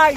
চাই।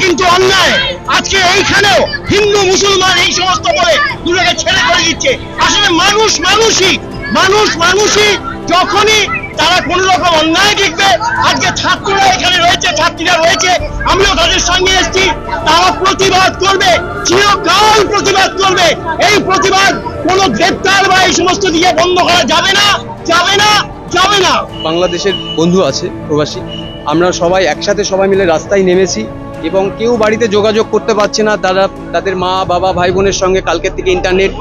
কিন্তু অন্যায় আজকে এইখানেও হিন্দু মুসলমান এই সমস্ত বলে দুটোকে ছেড়ে করে দিচ্ছে। আসলে মানুষই যখনই তারা কোন রকম অন্যায় দেখবে, আজকে ছাত্ররা এখানে রয়েছে, ছাত্রীরা রয়েছে, আমিও তাদের সঙ্গে এসেছি, তারা প্রতিবাদ করবে, চিরকাল প্রতিবাদ করবে। এই প্রতিবাদ কোনো গ্রেপ্তার বা এই সমস্ত দিকে বন্ধ করা যাবে না। বাংলাদেশের বন্ধু আছে প্রবাসী, আমরা সবাই একসাথে সবাই মিলে রাস্তায় নেমেছি এবং কেউ বাড়িতে যোগাযোগ করতে পারছে না। তারা তাদের মা বাবা ভাই বোনের সঙ্গে কালকের থেকে ইন্টারনেট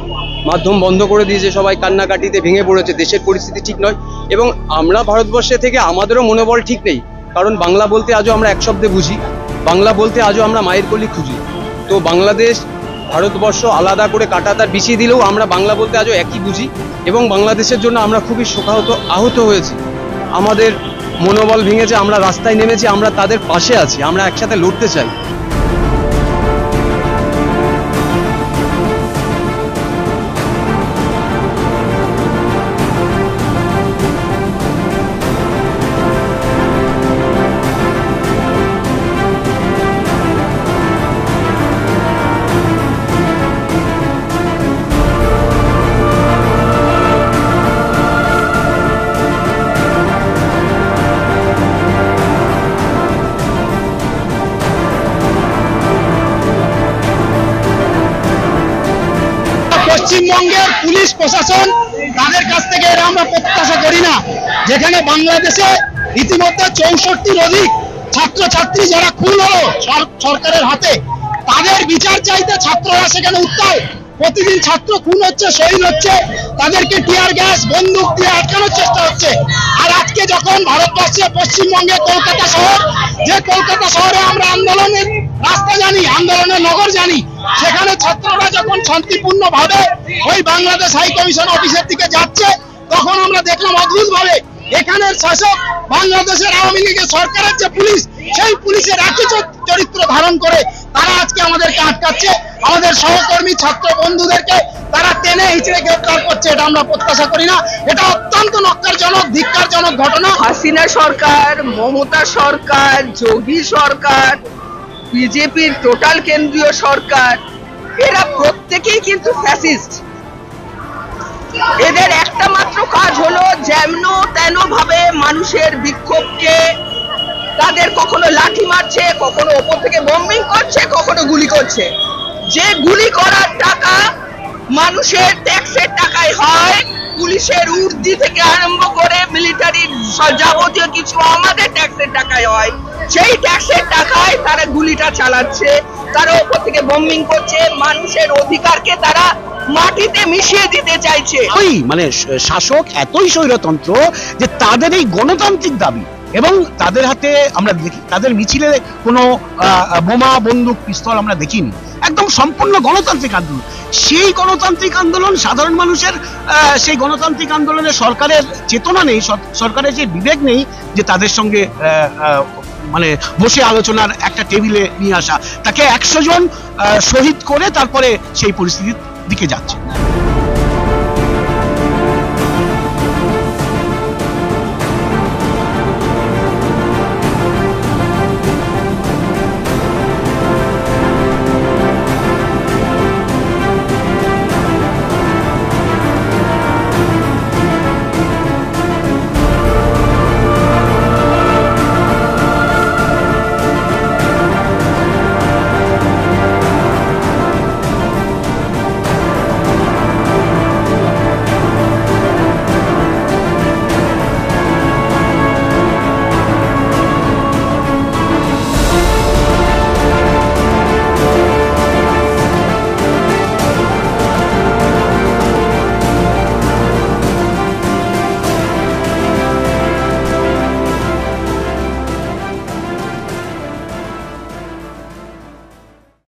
মাধ্যম বন্ধ করে দিয়েছে, সবাই কান্নাকাটিতে ভেঙে পড়েছে। দেশের পরিস্থিতি ঠিক নয় এবং আমরা ভারতবর্ষে থেকে আমাদেরও মনোবল ঠিক নেই, কারণ বাংলা বলতে আজও আমরা এক শব্দে বুঝি, বাংলা বলতে আজও আমরা মায়ের কলি খুঁজি। তো বাংলাদেশ ভারতবর্ষ আলাদা করে কাঁটাতার বিছিয়ে দিলেও আমরা বাংলা বলতে আজও একই বুঝি এবং বাংলাদেশের জন্য আমরা খুবই আহত হয়েছি। আমাদের মনোবল ভেঙেছে, আমরা রাস্তায় নেমেছি, আমরা তাদের পাশে আছি, আমরা একসাথে লড়তে চাই। পশ্চিমবঙ্গের পুলিশ প্রশাসন তাদের কাছ থেকে এরা আমরা প্রত্যাশা করি না, যেখানে বাংলাদেশে ইতিমধ্যে 64টির অধিক ছাত্রছাত্রী যারা খুন হলো সরকারের হাতে, তাদের বিচার চাইতে ছাত্ররা সেখানে উত্তাল। প্রতিদিন ছাত্র খুন হচ্ছে, শহীদ হচ্ছে, তাদেরকে টিয়ার গ্যাস বন্দুক দিয়ে আটকানোর চেষ্টা হচ্ছে। আর আজকে যখন ভারতবর্ষে পশ্চিমবঙ্গে কলকাতা শহর, যে কলকাতা শহরে আমরা আন্দোলনের রাস্তা জানি, আন্দোলনের নগর জানি, সেখানে ছাত্ররা যখন শান্তিপূর্ণ ভাবে ওই বাংলাদেশ হাই কমিশন অফিসের দিকে যাচ্ছে, তখন আমরা দেখলাম অদ্ভুত ভাবে এখানের শাসক বাংলাদেশের আওয়ামী লীগের সরকারের যে পুলিশ, সেই পুলিশের একই চরিত্র ধারণ করে তারা আজকে আমাদেরকে আটকাচ্ছে। আমাদের সহকর্মী ছাত্র বন্ধুদেরকে তারা টেনে হিচড়ে গ্রেফতার করছে। এটা আমরা প্রত্যাশা করি না, এটা অত্যন্ত নক্কারজনক, ধিক্কারজনক ঘটনা। হাসিনা সরকার, মমতা সরকার, যোগী সরকার, বিজেপির টোটাল কেন্দ্রীয় সরকার, এরা প্রত্যেকেই কিন্তু ফ্যাসিস্ট। এদের একটা মাত্র কাজ হলো যেন তেন ভাবে মানুষের বিক্ষোভকে, তাদের কখনো লাঠি মারছে, কখনো ওপর থেকে বম্বিং করছে, কখনো গুলি করছে। যে গুলি করার টাকা মানুষের ট্যাক্সের টাকায় হয়, পুলিশের উর্দি থেকে আরম্ভ করে মিলিটারির যাবতীয় কিছু আমাদের ট্যাক্সের টাকায় হয়। সেই ট্যাক্সের টাকায় তারা গুলিটা চালাচ্ছে, তারা ওপর থেকে বম্বিং করছে, মানুষের অধিকারকে তারা মাটিতে মিশিয়ে দিতে চাইছে। ওই মানে শাসক এতই স্বৈরতন্ত্র যে তাদের এই গণতান্ত্রিক দাবি এবং তাদের হাতে আমরা দেখি, তাদের মিছিলে কোনো বোমা বন্দুক পিস্তল আমরা দেখিনি, একদম সম্পূর্ণ গণতান্ত্রিক আন্দোলন। সেই গণতান্ত্রিক আন্দোলন, সাধারণ মানুষের সেই গণতান্ত্রিক আন্দোলনে সরকারের চেতনা নেই, সরকারের যে বিবেক নেই যে তাদের সঙ্গে মানে বসে আলোচনার একটা টেবিলে নিয়ে আসা, তাকে 100 জন শহীদ করে তারপরে সেই পরিস্থিতির দিকে যাচ্ছে।